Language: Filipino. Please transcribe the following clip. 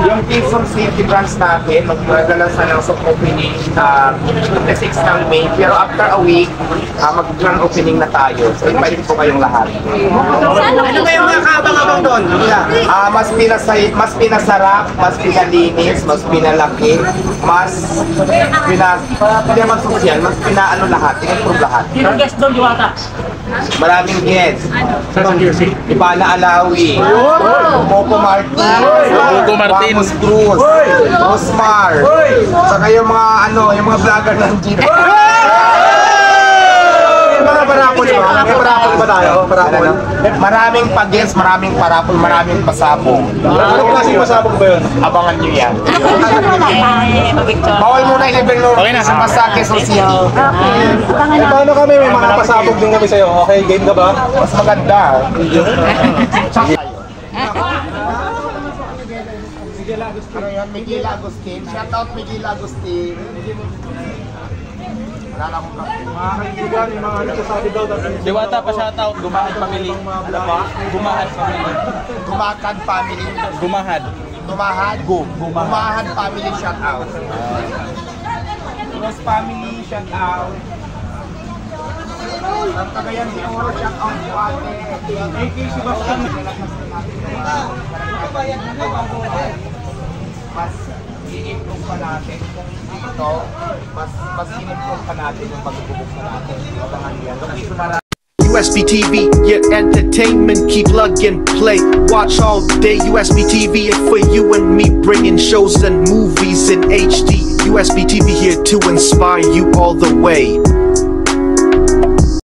Yung Quezon City branch natin, magdadala sa ng soft opening the 6th ng May. Pero after a week, mag-grand opening na tayo. So, invite po kayong lahat. Ano ba yung mga kaabang-abang doon? Mas pinasarap, mas pinalinis, mas pinalaki, mas social, mas pinaano lahat, in-improve lahat. Sino guest doon, Diwata? Maraming guests. Ipana Alawi, Moco Martin, Vamos Cruz, Osmar, saka yung mga yung mga vlogger ng Jeep. Parapol ba? May parapol ba tayo? Parapol? Maraming pag-guess, maraming parapol, maraming pasabog. Anong klaseng pasabog ba yun? Abangan nyo yan. Bawal muna i-level no. Okay na. Sa Pasake Social. Eh, paano kami? May mga pasabog din kami sa'yo. Okay, game ka ba? Mas maganda. Ano yun? Miguel Agustin. Shout out Miguel Agustin. Wala na akong Mga kaibigan, yung mga nagsasabi daw. Diwata pa shoutout, Gumahad Family. Gumahad Family. Gumakan Family. Gumahad. Gumahad Family shout out. Cross Family shout out. Ang Cagayan de Oro shout out po ate. AK Sebastian. Mas i-improve pa natin kung dito, mas i-improve pa natin yung pagbubuk na natin. Abangan yan. USB TV, your entertainment, keep plug and play. Watch all day, USB TV, and for you and me, bringing shows and movies in HD. USB TV here to inspire you all the way.